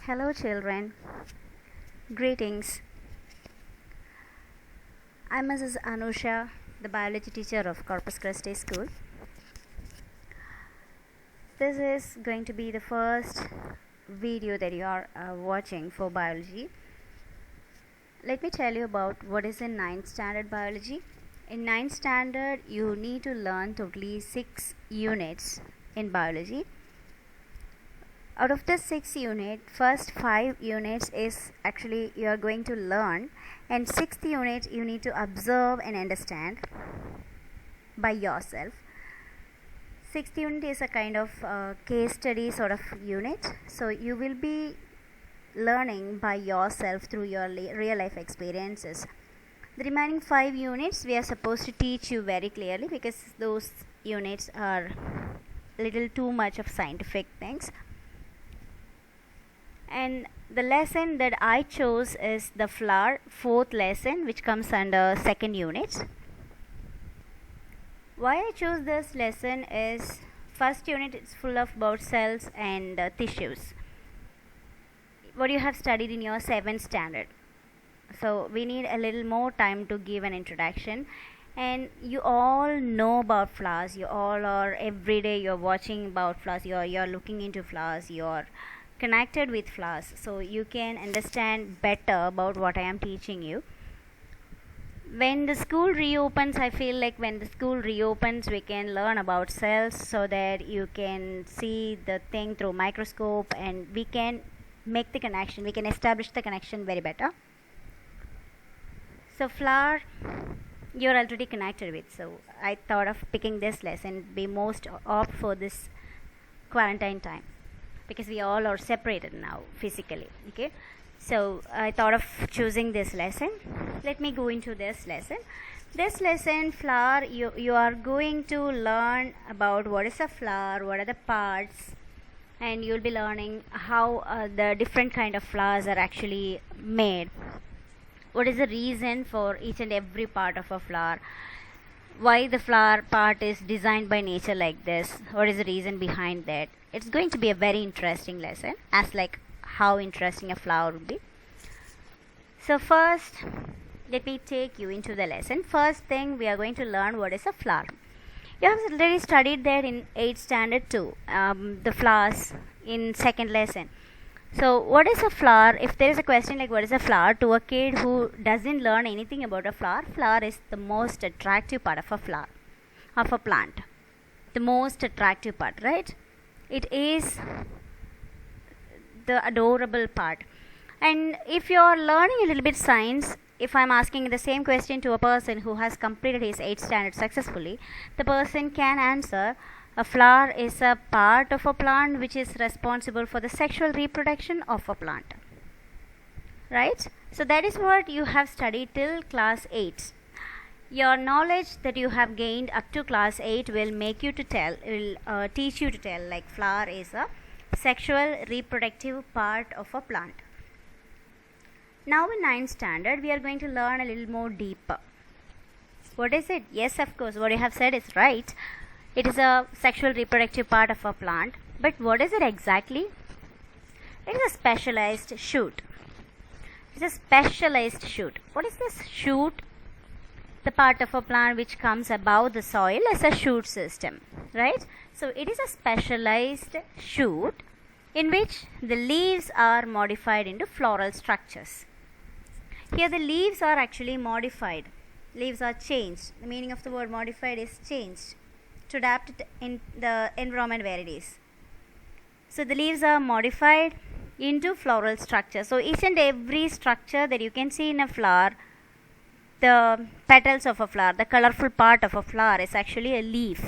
Hello, children. Greetings. I'm Mrs. Anusha, the biology teacher of Corpus Christi School. This is going to be the first video that you are watching for biology. Let me tell you about what is in 9th standard biology. In 9th standard, you need to learn totally 6 units in biology. Out of the 6 units, first 5 units is actually you are going to learn, and 6th unit you need to observe and understand by yourself. 6th unit is a kind of case study sort of unit, so you will be learning by yourself through your real life experiences. The remaining 5 units we are supposed to teach you very clearly, because those units are little too much of scientific things. And the lesson that I chose is the flower, 4th lesson, which comes under 2nd unit. Why I chose this lesson is, first unit is full of about cells and tissues, what you have studied in your 7th standard. So we need a little more time to give an introduction. And you all know about flowers. You all are, every day you're watching about flowers, you're looking into flowers, you're connected with flowers, so you can understand better about what I am teaching you. When the school reopens, I feel like when the school reopens, we can learn about cells, so that you can see the thing through microscope, and we can make the connection, we can establish the connection very better. So flower you're already connected with, so I thought of picking this lesson, be most opt for this quarantine time, because we all are separated now physically. Okay, so I thought of choosing this lesson. Let me go into this lesson. This lesson, flower, you are going to learn about what is a flower, what are the parts, and you'll be learning how the different kind of flowers are actually made. What is the reason for each and every part of a flower? Why the flower part is designed by nature like this? What is the reason behind that? It's going to be a very interesting lesson, as like how interesting a flower would be. So first, let me take you into the lesson. First thing, we are going to learn what is a flower. You have already studied that in 8th standard too, the flowers in 2nd lesson. So what is a flower? If there is a question like what is a flower, to a kid who doesn't learn anything about a flower, flower is the most attractive part of a flower, of a plant. The most attractive part, right? It is the adorable part. And if you are learning a little bit science, if I'm asking the same question to a person who has completed his 8th standard successfully, the person can answer, a flower is a part of a plant which is responsible for the sexual reproduction of a plant. Right? So that is what you have studied till class 8. Your knowledge that you have gained up to class 8 will make you to tell, will teach you to tell, like flower is a sexual reproductive part of a plant. Now in 9th standard, we are going to learn a little more deeper. What is it? Yes, of course, what you have said is right. It is a sexual reproductive part of a plant. But what is it exactly? It is a specialized shoot. It's a specialized shoot. What is this shoot? The part of a plant which comes above the soil as a shoot system, right? So it is a specialized shoot in which the leaves are modified into floral structures. Here the leaves are actually modified. Leaves are changed. The meaning of the word modified is changed to adapt it in the environment where it is. So the leaves are modified into floral structure. So each and every structure that you can see in a flower, the petals of a flower, the colorful part of a flower is actually a leaf.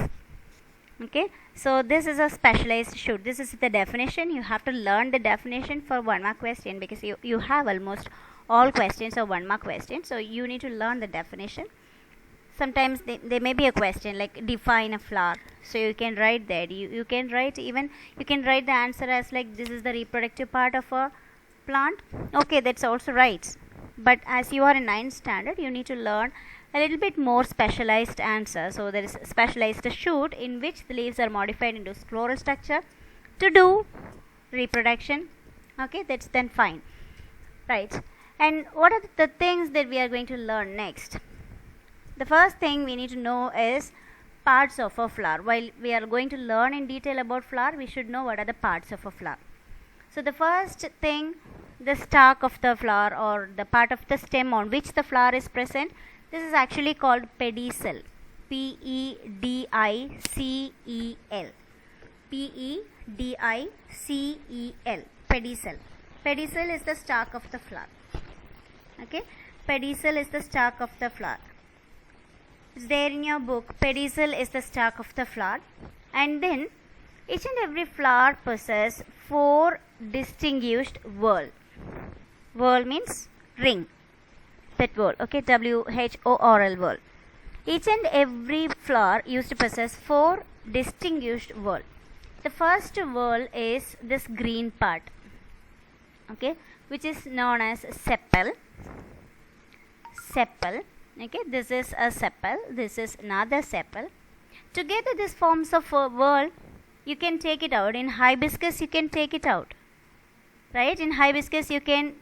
Okay, so this is a specialized shoot. This is the definition. You have to learn the definition for 1 mark question, because you have almost all questions are 1 mark questions, so you need to learn the definition. Sometimes there may be a question like define a flower, so you can write that. You can write the answer as like this is the reproductive part of a plant. Okay, that's also right. But as you are in 9th standard, you need to learn a little bit more specialized answer. So there is a specialized shoot in which the leaves are modified into floral structure to do reproduction Okay, that's then fine, right? And what are the things that we are going to learn next? The first thing we need to know is parts of a flower. While we are going to learn in detail about flower, we should know what are the parts of a flower. So the first thing, the stalk of the flower or the part of the stem on which the flower is present, this is actually called pedicel. P-E-D-I-C-E-L. P-E-D-I-C-E-L. Pedicel. Pedicel is the stalk of the flower. Okay, pedicel is the stalk of the flower. It's there in your book. Pedicel is the stalk of the flower. And then each and every flower possesses 4 distinguished whorl. Whorl means ring. That whorl. Okay, W-H-O-R-L, whorl. Each and every flower used to possess 4 distinguished whorl. The first whorl is this green part, okay, which is known as sepal. Sepal. Okay, this is a sepal. This is another sepal. Together, this forms a whorl. You can take it out. In hibiscus, you can take it out. Right? In hibiscus, you can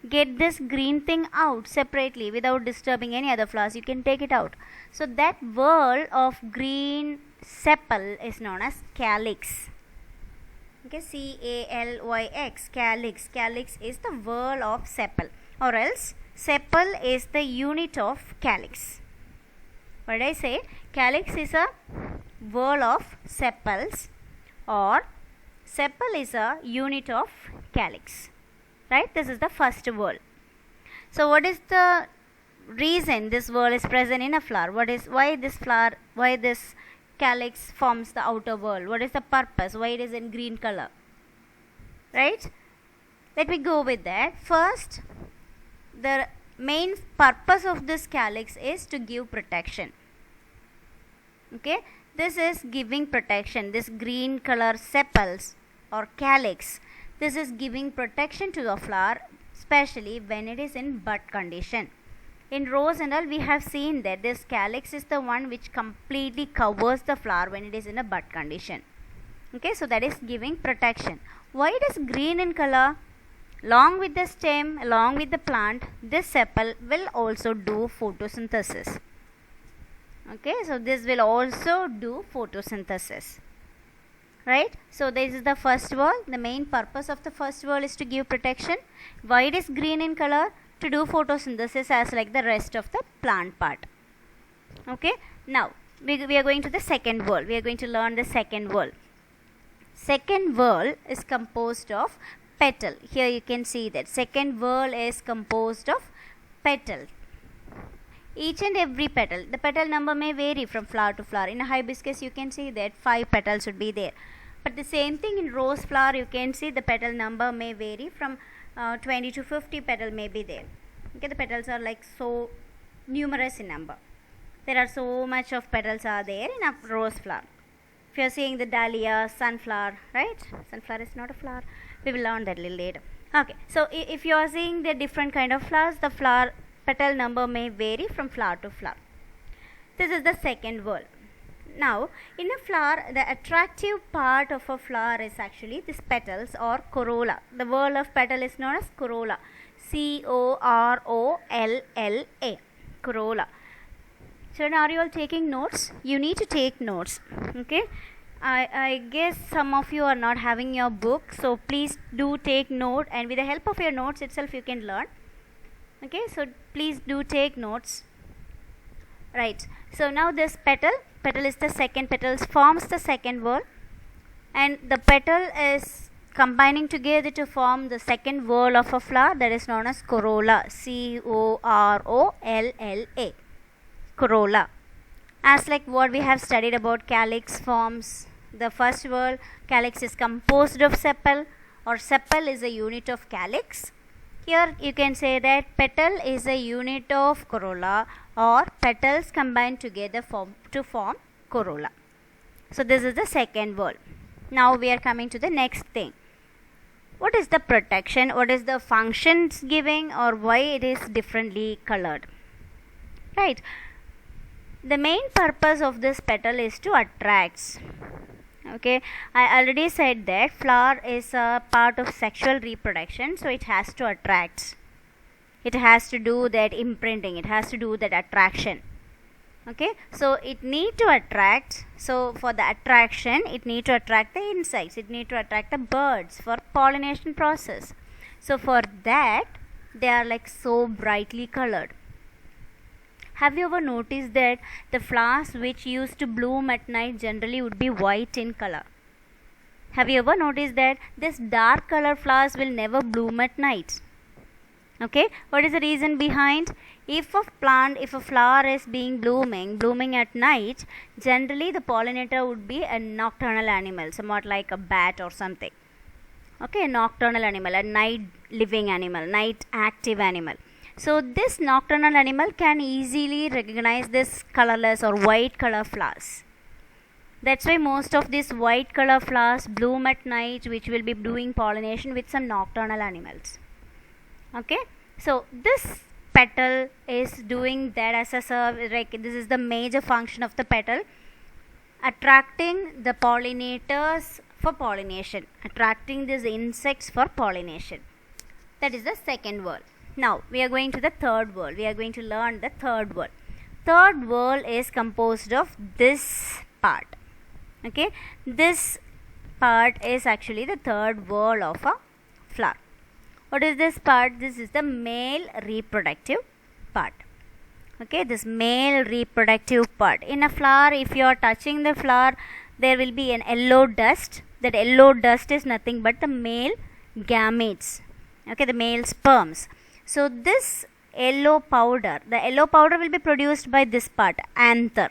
get this green thing out separately without disturbing any other flowers. You can take it out. So that whorl of green sepal is known as calyx. Okay, C-A-L-Y-X, calyx. Calyx is the whorl of sepal, or else sepal is the unit of calyx. What did I say? Calyx is a whorl of sepals, or sepal is a unit of calyx. Right? This is the first whorl. So what is the reason this whorl is present in a flower? Why this calyx forms the outer whorl? What is the purpose? Why it is in green color? Right? Let me go with that. First, the main purpose of this calyx is to give protection. Okay? This is giving protection. This green color sepals or calyx, this is giving protection to the flower, especially when it is in bud condition. In rose and all, we have seen that this calyx is the one which completely covers the flower when it is in a bud condition. Okay, so that is giving protection. Why it is green in color? Along with the stem, along with the plant, this sepal will also do photosynthesis. Okay, so this will also do photosynthesis. Right? So this is the first whorl. The main purpose of the first whorl is to give protection. Why it is green in color? To do photosynthesis as like the rest of the plant part. Okay. Now we are going to the second whorl. We are going to learn the second whorl. Second whorl is composed of petal. Here you can see that second whorl is composed of petal. Each and every petal, the petal number may vary from flower to flower. In a hibiscus, you can see that 5 petals would be there. But the same thing in rose flower, you can see the petal number may vary from 20 to 50 petal may be there. Okay, the petals are like so numerous in number. There are so much of petals are there in a rose flower. If you are seeing the dahlia, sunflower, right? Sunflower is not a flower. We will learn that a little later. Okay, so if you are seeing the different kind of flowers, the flower petal number may vary from flower to flower. This is the second whorl. Now, in a flower, the attractive part of a flower is actually these petals or corolla. The whorl of petal is known as corolla. C-O-R-O-L-L-A. Corolla. So now, are you all taking notes? You need to take notes. Okay. I guess some of you are not having your book. So please do take note, and with the help of your notes itself you can learn. Okay, so please do take notes. Right, so now this petal is the second petal, forms the second whorl, and the petal is combining together to form the second whorl of a flower, that is known as corolla. C-O-R-O-L-L-A. Corolla. As like what we have studied about calyx forms the first whorl, calyx is composed of sepal, or sepal is a unit of calyx. Here you can say that petal is a unit of corolla, or petals combine together to form corolla. So this is the second whorl. Now we are coming to the next thing. What is the protection? What is the functions giving, or why it is differently colored? Right. The main purpose of this petal is to attract. Okay, I already said that flower is a part of sexual reproduction, so it has to attract. It has to do that imprinting, it has to do that attraction. Okay, so it need to attract. So for the attraction, it need to attract the insects, it need to attract the birds for pollination process. So for that, they are like so brightly colored. Have you ever noticed that the flowers which used to bloom at night generally would be white in color? Have you ever noticed that this dark color flowers will never bloom at night? Okay, what is the reason behind? If a flower is blooming at night, generally the pollinator would be a nocturnal animal, somewhat like a bat or something. Okay, a nocturnal animal, a night living animal, night active animal. So this nocturnal animal can easily recognize this colorless or white color flowers. That's why most of these white color flowers bloom at night, which will be doing pollination with some nocturnal animals. Okay, so this petal is doing that as a service. Like this is the major function of the petal, attracting the pollinators for pollination, attracting these insects for pollination. That is the second word. Now we are going to the third word. We are going to learn the third word. Third word is composed of this part. Okay, this part is actually the third word of a flower. What is this part? This is the male reproductive part. Okay, this male reproductive part. In a flower, if you are touching the flower, there will be an yellow dust. That yellow dust is nothing but the male gametes. Okay, the male sperms. So this yellow powder, the yellow powder will be produced by this part, anther.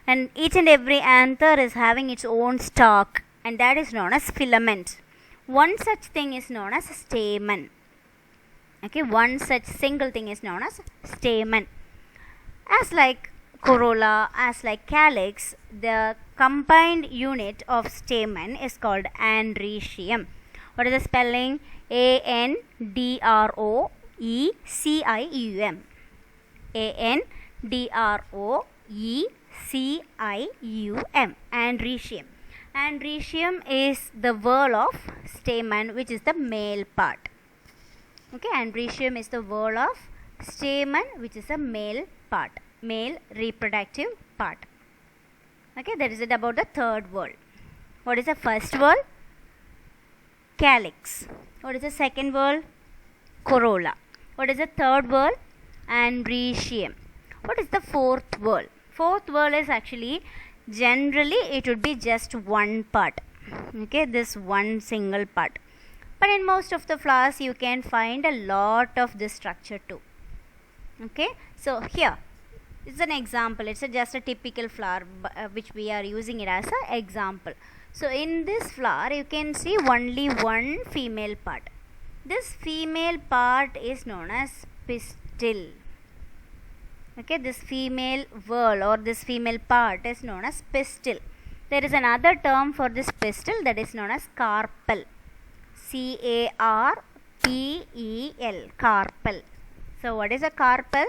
And each and every anther is having its own stalk, and that is known as filament. One such thing is known as stamen. Okay, one such single thing is known as stamen. As like corolla, as like calyx, the combined unit of stamen is called androecium. What is the spelling? ANDROECIUM. ANDROECIUM. Androecium. Androecium is the whorl of stamen, which is the male part. Okay, androecium is the whorl of stamen, which is a male part, male reproductive part. Okay, that is it about the third word. What is the first word? Calyx. What is the second word? Corolla. What is the third word? Androecium. What is the fourth word? Fourth word is actually, generally it would be just one part. Okay, this one single part. But in most of the flowers you can find a lot of this structure too. Okay, so here it's an example. It's just a typical flower which we are using it as an example. So in this flower you can see only one female part. This female part is known as pistil. Okay, this female whorl or this female part is known as pistil. There is another term for this pistil, that is known as carpel. CARPEL, carpel. So what is a carpel?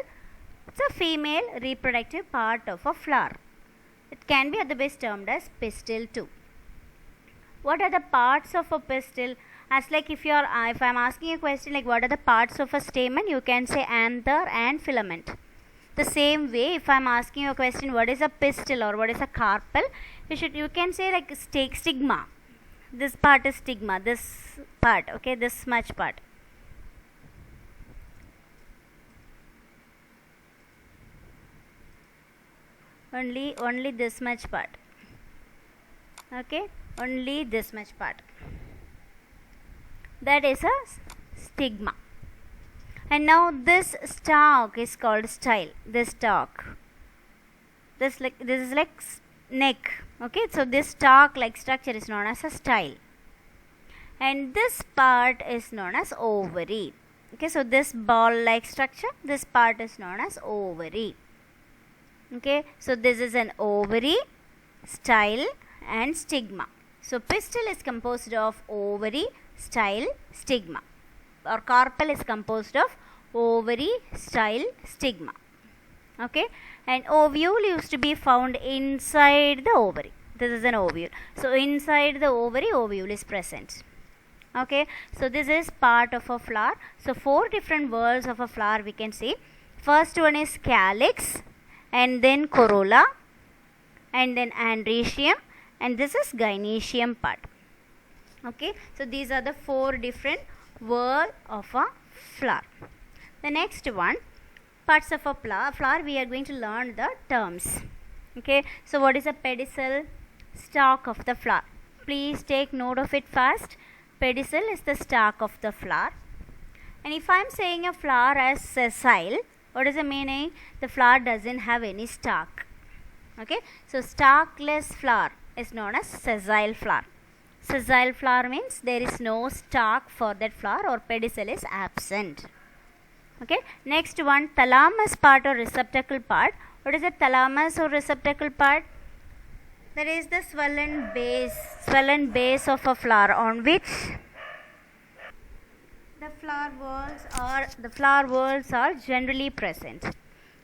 It's a female reproductive part of a flower. It can be otherwise termed as pistil too. What are the parts of a pistil? As like if I'm asking a question like what are the parts of a stamen, you can say anther and filament. The same way, if I'm asking you a question what is a pistil or what is a carpel, you can say like stigma. This part is stigma, this part, okay, this much part. Only this much part. Okay, only this much part. That is a stigma. And now this stalk is called style. This stalk. This is like neck. Okay, so this stalk like structure is known as a style. And this part is known as ovary. Okay, so this ball like structure, this part is known as ovary. Okay, so this is an ovary, style and stigma. So pistil is composed of ovary, style, stigma. Or carpel is composed of ovary, style, stigma. Okay, and ovule used to be found inside the ovary. This is an ovule. So inside the ovary, ovule is present. Okay, so this is part of a flower. So 4 different whorls of a flower we can see. First one is calyx, and then corolla, and then androecium, and this is gynoecium part. Okay, so these are the 4 different whorl of a flower. The next one, parts of a flower, we are going to learn the terms. Okay, so what is a pedicel? Stalk of the flower. Please take note of it fast. Pedicel is the stalk of the flower. And if I am saying a flower as sessile, what is the meaning? The flower doesn't have any stalk. Okay, so stalkless flower is known as sessile flower. Sessile flower means there is no stalk for that flower, or pedicel is absent. Okay, next one, thalamus part or receptacle part. What is the thalamus or receptacle part? That is the swollen base of a flower on which the flower whorls are generally present.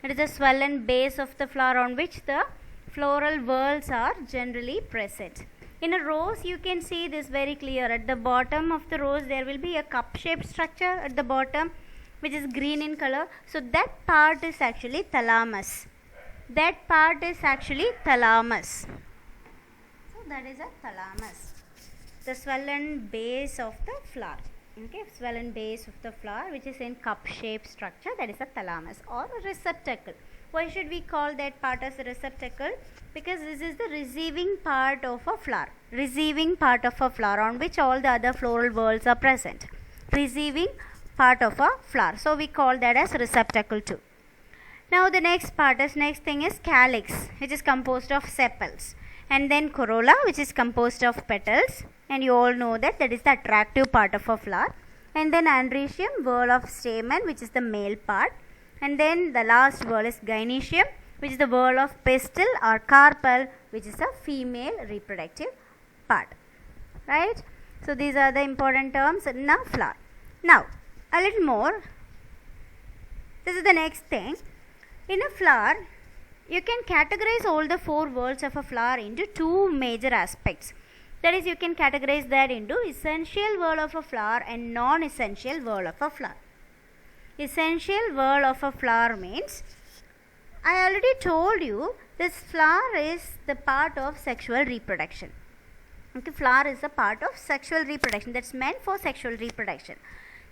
It is the swollen base of the flower on which the floral whorls are generally present. In a rose, you can see this very clear. At the bottom of the rose, there will be a cup-shaped structure at the bottom, which is green in color. So that part is actually thalamus. That part is actually thalamus. So that is a thalamus, the swollen base of the flower. Okay, swollen base of the flower, which is in cup-shaped structure, that is a thalamus or a receptacle. Why should we call that part as a receptacle? Because this is the receiving part of a flower. Receiving part of a flower on which all the other floral whorls are present. Receiving part of a flower. So we call that as receptacle too. Now the next thing is calyx, which is composed of sepals. And then corolla, which is composed of petals. And you all know that is the attractive part of a flower. And then androecium, whorl of stamen, which is the male part. And then the last whorl is gynoecium, which is the whorl of pistil or carpel, which is a female reproductive part. Right? So these are the important terms in a flower. Now, a little more. This is the next thing. In a flower, you can categorize all the 4 whorls of a flower into 2 major aspects. That is, you can categorize that into essential whorl of a flower and non-essential whorl of a flower. Essential whorl of a flower means, I already told you, this flower is the part of sexual reproduction. Okay, flower is a part of sexual reproduction, that's meant for sexual reproduction.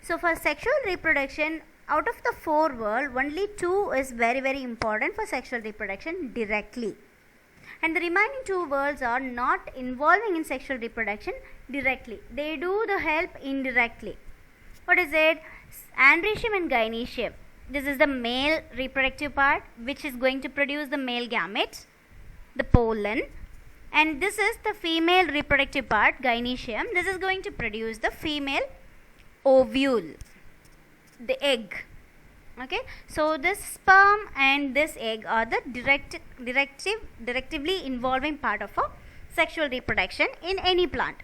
So for sexual reproduction, out of the 4 whorl, only 2 is very, very important for sexual reproduction directly. And the remaining 2 whorls are not involving in sexual reproduction directly. They do the help indirectly. What is it? Androecium and gynoecium. This is the male reproductive part, which is going to produce the male gametes, the pollen. And this is the female reproductive part, gynoecium. This is going to produce the female ovule, the egg. Okay, so this sperm and this egg are the directively involving part of a sexual reproduction in any plant.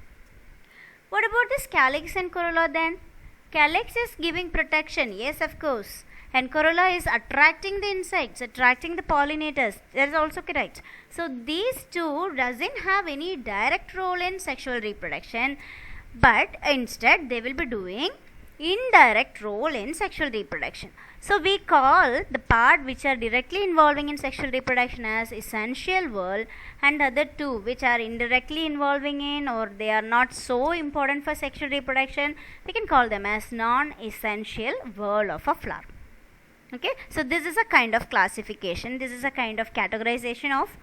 What about this calyx and corolla then? Calyx is giving protection, yes, of course, and corolla is attracting the insects, attracting the pollinators. That is also correct. So these 2 doesn't have any direct role in sexual reproduction, but instead they will be doing indirect role in sexual reproduction. So we call the part which are directly involving in sexual reproduction as essential whorl, and other 2 which are indirectly involving in, or they are not so important for sexual reproduction, we can call them as non-essential whorl of a flower. Okay, so this is a kind of classification, this is a kind of categorization of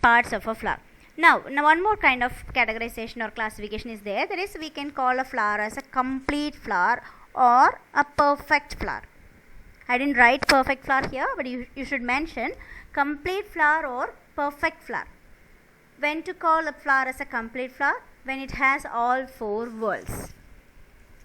parts of a flower. Now one more kind of categorization or classification is there, that is, we can call a flower as a complete flower or a perfect flower. I didn't write perfect flower here, but you should mention complete flower or perfect flower. When to call a flower as a complete flower? When it has all 4 whorls.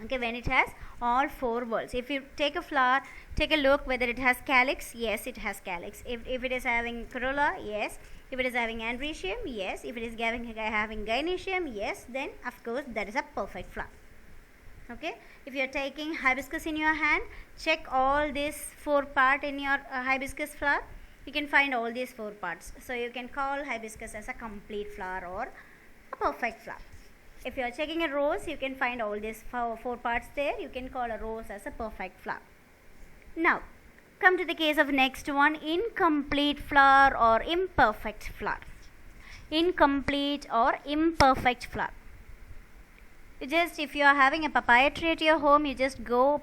Okay, when it has all 4 whorls. If you take a flower, take a look whether it has calyx. Yes, it has calyx. If it is having corolla, yes. If it is having androecium, yes. If it is having gynoecium, yes. Then of course that is a perfect flower. Okay, if you are taking hibiscus in your hand, check all these 4 parts in your hibiscus flower. you can find all these 4 parts. So you can call hibiscus as a complete flower or a perfect flower. If you are checking a rose, you can find all these 4 parts there. You can call a rose as a perfect flower. Now, come to the case of next one, incomplete flower or imperfect flower. Incomplete or imperfect flower. If you are having a papaya tree at your home, you just go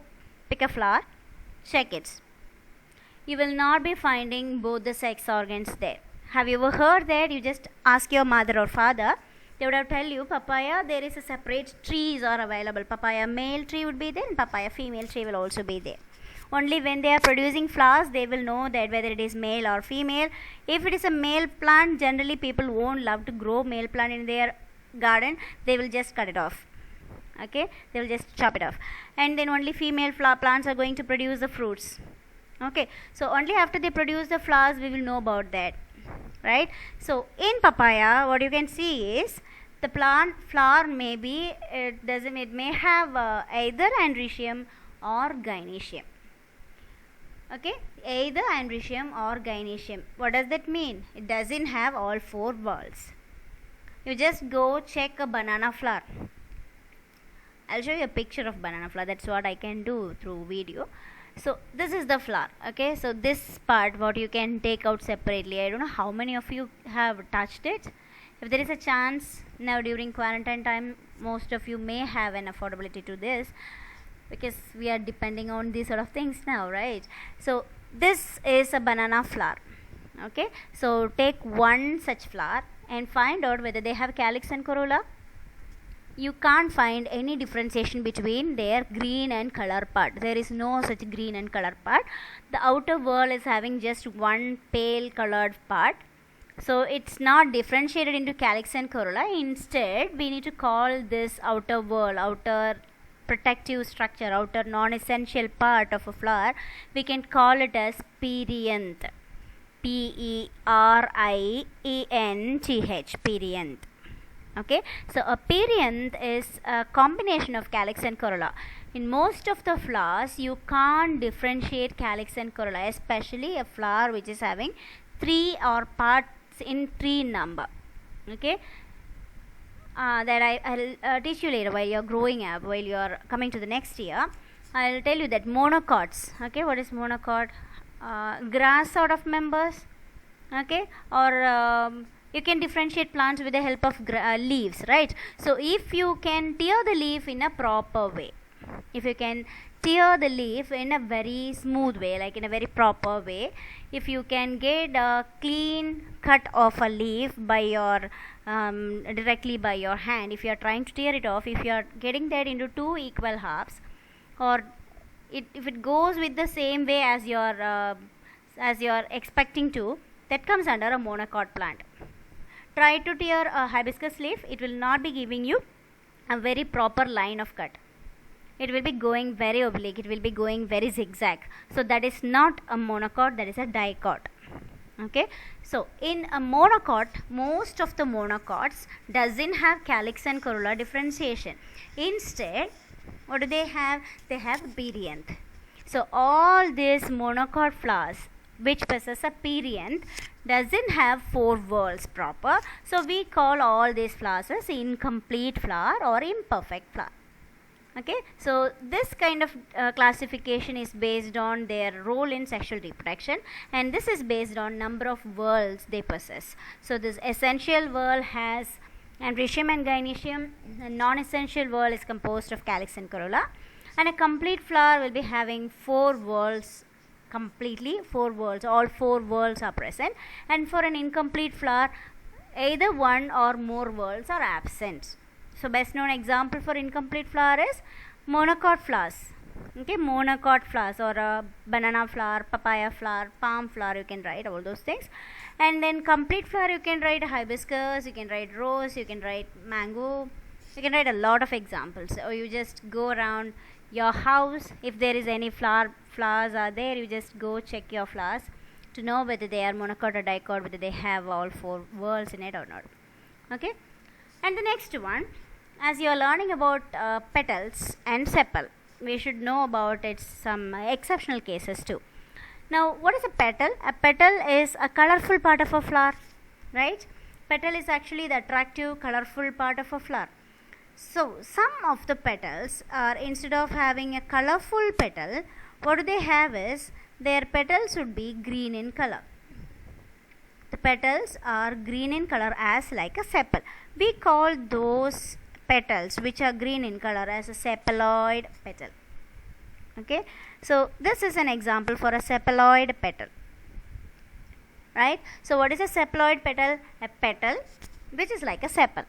pick a flower, check it. You will not be finding both the sex organs there. Have you ever heard that? You just ask your mother or father, they would have tell you papaya there is a separate trees are available. Papaya male tree would be there and papaya female tree will also be there. Only when they are producing flowers they will know that whether it is male or female. If it is a male plant, generally people won't love to grow male plant in their garden. They will just cut it off. Okay, they will just chop it off, and then only female plants are going to produce the fruits. Okay, so only after they produce the flowers we will know about that, right? So in papaya what you can see is the plant flower may be it may have either androecium or gynoecium. Okay, either androecium or gynoecium. What does that mean? It doesn't have all 4 whorls. You just go check a banana flower. I'll show you a picture of banana flower. That's what I can do through video. So this is the flower. Okay, so this part what you can take out separately. I don't know how many of you have touched it. If there is a chance now during quarantine time, most of you may have an affordability to this, because we are depending on these sort of things now, right? So this is a banana flower. Okay, so take one such flower and find out whether they have calyx and corolla. You can't find any differentiation between their green and color part. There is no such green and color part. The outer whorl is having just one pale colored part. So it's not differentiated into calyx and corolla. Instead, we need to call this outer whorl, outer protective structure, outer non-essential part of a flower, we can call it as perianth. P-E-R-I-E-N-T-H, perianth. Okay, so a perianth is a combination of calyx and corolla. In most of the flowers, you can't differentiate calyx and corolla, especially a flower which is having 3 or parts in 3 number. Okay, that I'll teach you later while you're growing up, while you're coming to the next year. I'll tell you that monocots. Okay, what is monocot? Grass sort of members. Okay, or you can differentiate plants with the help of leaves, right? So if you can tear the leaf in a proper way, if you can tear the leaf in a very smooth way, like in a very proper way, if you can get a clean cut of a leaf by your directly by your hand, if you are trying to tear it off, if you are getting that into 2 equal halves, or if it goes with the same way as you're expecting to, that comes under a monocot plant. Try to tear a hibiscus leaf, it will not be giving you a very proper line of cut. It will be going very oblique, it will be going very zigzag. So that is not a monocot, that is a dicot. Okay, so in a monocot, most of the monocots doesn't have calyx and corolla differentiation. Instead, what do they have? They have perianth. So all these monocot flowers which possess a perianth doesn't have 4 whorls proper. So we call all these flowers as incomplete flower or imperfect flower. Okay, so this kind of classification is based on their role in sexual reproduction, and this is based on number of whorls they possess. So this essential whorl has androecium and gynoecium. The non-essential whorl is composed of calyx and corolla, and a complete flower will be having 4 whorls completely, 4 whorls, all 4 whorls are present, and for an incomplete flower either 1 or more whorls are absent. So best known example for incomplete flower is monocot flowers. Okay, monocot flowers, or a banana flower, papaya flower, palm flower, you can write all those things. And then complete flower, you can write hibiscus, you can write rose, you can write mango, you can write a lot of examples. Or you just go around your house, if there is any flowers are there, you just go check your flowers to know whether they are monocot or dicot, whether they have all 4 whorls in it or not. Okay, and the next one, as you are learning about petals and sepal, we should know about its some exceptional cases too. Now, what is a petal? A petal is a colorful part of a flower, right? Petal is actually the attractive, colorful part of a flower. So, some of the petals are, instead of having a colorful petal, what do they have is, their petals would be green in color. The petals are green in color as like a sepal. We call those petals which are green in color as a sepaloid petal. Okay, so this is an example for a sepaloid petal, right? So what is a sepaloid petal? A petal which is like a sepal.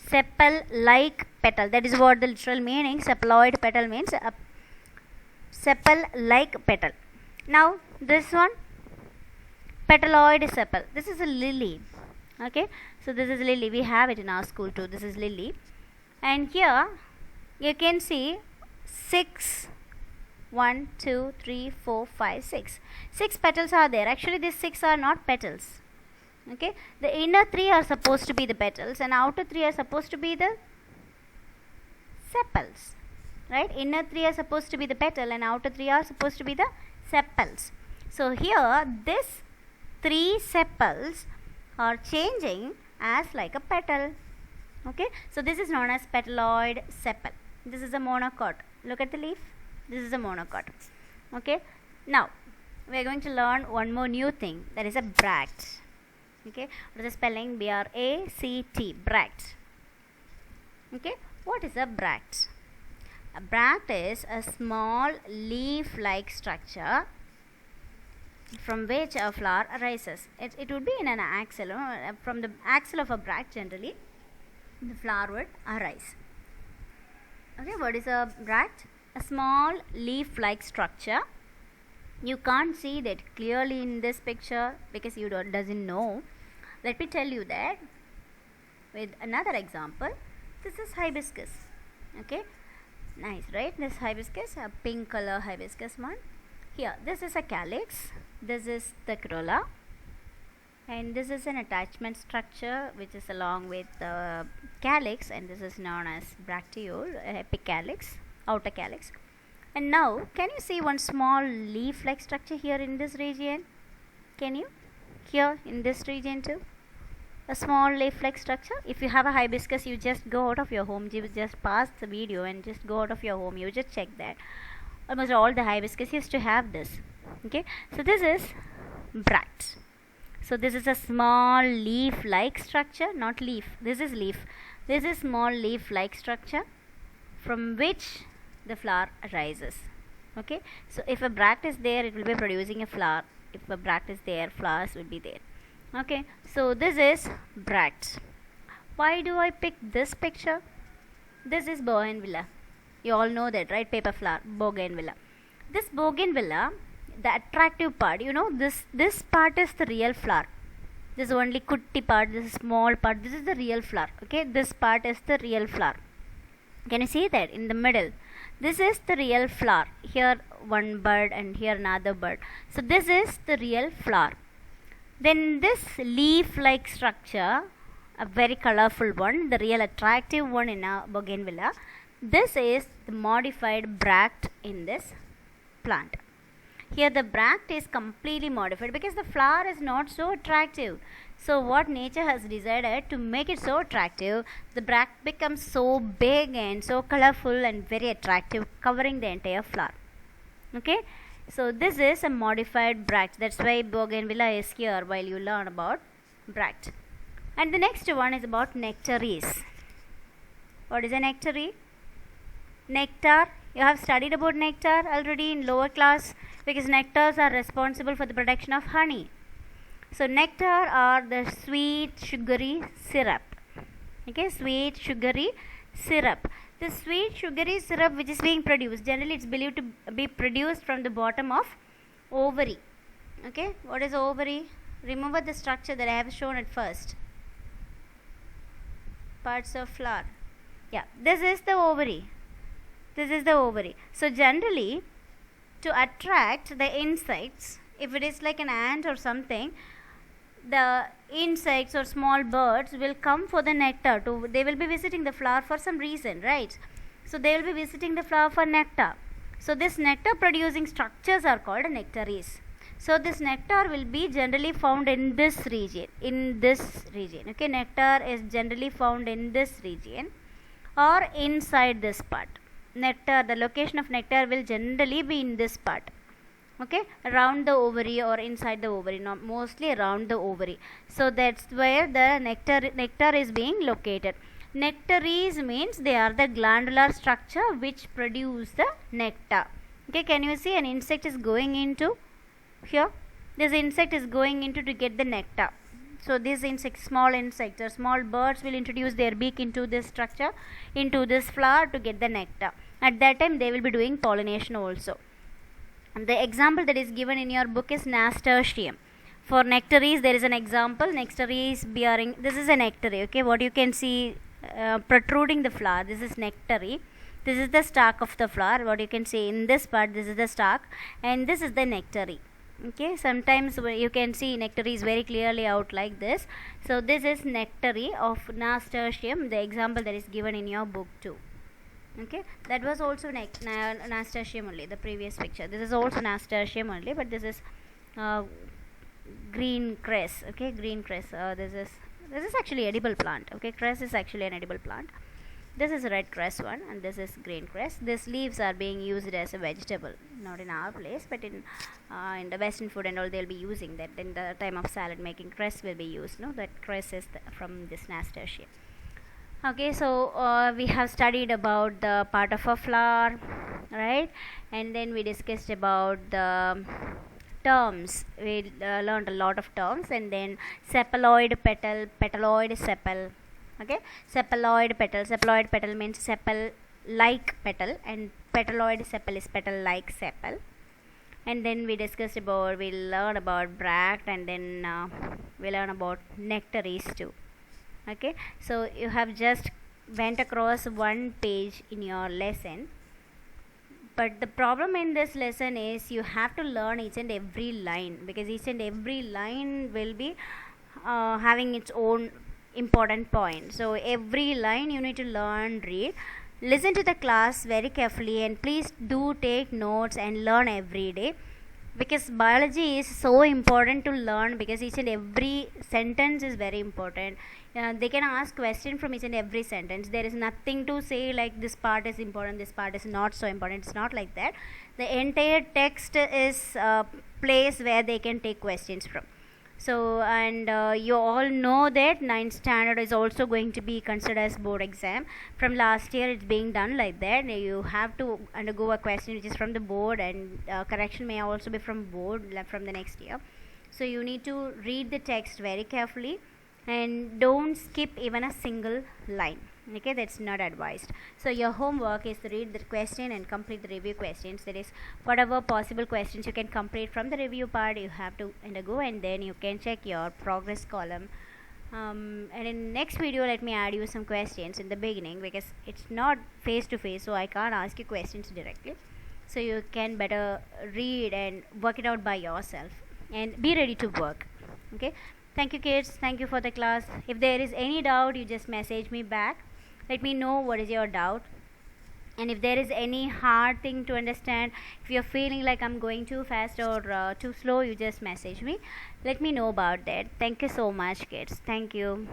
Sepal like petal, that is what the literal meaning. Sepaloid petal means a sepal like petal. Now this one, petaloid sepal, this is a lily. Okay, so this is lily, we have it in our school too. This is lily, and here you can see 6 1 2 3 4 5 6 petals are there. Actually these 6 are not petals. Okay, the inner 3 are supposed to be the petals and outer 3 are supposed to be the sepals, right? Inner 3 are supposed to be the petal and outer 3 are supposed to be the sepals. So here this 3 sepals are changing as like a petal. Okay, so this is known as petaloid sepal. This is a monocot. Look at the leaf. This is a monocot. Okay, now we are going to learn one more new thing, that is a bract. Okay, what is the spelling? B-R-A-C-T, bract. Okay, what is a bract? A bract is a small leaf like structure from which a flower arises. It would be in an axil. From the axil of a bract, generally the flower would arise. Okay, what is a bract? A small leaf like structure. You can't see that clearly in this picture because you doesn't know. Let me tell you that with another example. This is hibiscus. Okay, nice, right? This hibiscus, a pink color hibiscus one. Here, this is a calyx, this is the corolla, and this is an attachment structure which is along with the calyx, and this is known as bracteole, epicalyx, outer calyx. And now, can you see one small leaf like structure here in this region? Can you? Here in this region too? A small leaf like structure. If you have a hibiscus, you just go out of your home, you just pause the video and just go out of your home, you just check that. Almost all the hibiscus used to have this. Okay, so this is bract. So this is a small leaf like structure, not leaf, this is leaf. This is small leaf like structure from which the flower arises. Okay, so if a bract is there, it will be producing a flower. If a bract is there, flowers will be there. Okay, so this is bract. Why do I pick this picture? This is bougainvillea. You all know that, right? Paper flower, bougainvillea. This bougainvillea, the attractive part, you know, this part is the real flower. This is only kutti part, this is small part, this is the real flower. Okay, this part is the real flower. Can you see that in the middle? This is the real flower. Here one bird and here another bird. So this is the real flower. Then this leaf like structure, a very colorful one, the real attractive one in a bougainvillea, this is the modified bract in this plant. Here the bract is completely modified because the flower is not so attractive. So what nature has decided to make it so attractive, the bract becomes so big and so colorful and very attractive, covering the entire flower. Okay, so this is a modified bract. That's why bougainvillea is here while you learn about bract. And the next one is about nectaries. What is a nectary? Nectar. You have studied about nectar already in lower class because nectars are responsible for the production of honey. So nectar are the sweet sugary syrup. Okay, sweet sugary syrup. The sweet sugary syrup which is being produced, generally it's believed to be produced from the bottom of ovary. Okay, what is ovary? Remember the structure that I have shown at first. Parts of flower. Yeah, this is the ovary. This is the ovary. So generally, to attract the insects, if it is like an ant or something, the insects or small birds will come for the nectar. They will be visiting the flower for some reason, right? So they will be visiting the flower for nectar. So this nectar producing structures are called nectaries. So this nectar will be generally found in this region, okay. Nectar is generally found in this region or inside this part. Nectar, the location of nectar will generally be in this part, okay, around the ovary or inside the ovary, not mostly around the ovary. So that's where the nectar is being located. Nectaries means they are the glandular structure which produce the nectar. Okay, can you see an insect is going into here? This insect is going into to get the nectar. So these insects, small insects or small birds, will introduce their beak into this structure, into this flower to get the nectar. At that time they will be doing pollination also. And the example that is given in your book is nasturtium. For nectaries there is an example. Nectaries bearing, this is a nectary, okay. What you can see protruding the flower, this is nectary. This is the stalk of the flower. What you can see in this part, this is the stalk, and this is the nectary. Okay, sometimes you can see nectaries very clearly out like this. So this is nectary of nasturtium, the example that is given in your book too. Okay, that was also nasturtium only, the previous picture. This is also nasturtium only, but this is green cress. Okay, green cress. This is actually edible plant. Okay, cress is actually an edible plant. This is red cress one, and this is green cress. These leaves are being used as a vegetable, not in our place, but in the Western food and all, they'll be using that. In the time of salad making, cress will be used. No, that cress is from this nasturtium. Okay, so we have studied about the part of a flower, right? And then we discussed about the terms. We learned a lot of terms, and then sepaloid petal, petaloid sepal. Okay, sepaloid petal means sepal like petal, and petaloid sepal is petal like sepal. And then we discussed about, we learned about bract, and then we learn about nectaries too. Okay, so you have just went across one page in your lesson, but the problem in this lesson is you have to learn each and every line, because each and every line will be having its own important point. So every line you need to learn, read, listen to the class very carefully, and please do take notes and learn every day, because biology is so important to learn, because each and every sentence is very important. They can ask question from each and every sentence. There is nothing to say like this part is important, this part is not so important. It's not like that. The entire text is a place where they can take questions from. So, and you all know that 9th standard is also going to be considered as board exam. From last year it's being done like that. You have to undergo a question which is from the board, and correction may also be from board from the next year. So you need to read the text very carefully, and don't skip even a single line. Okay, that's not advised. So your homework is to read the question and complete the review questions. That is, whatever possible questions you can complete from the review part, you have to undergo, and then you can check your progress column. And in next video, let me add you some questions in the beginning, because it's not face to face, so I can't ask you questions directly. So you can better read and work it out by yourself, and be ready to work. Okay, thank you kids, thank you for the class. If there is any doubt, you just message me back. Let me know what is your doubt, and if there is any hard thing to understand, if you're feeling like I'm going too fast or too slow, you just message me. Let me know about that. Thank you so much kids. Thank you.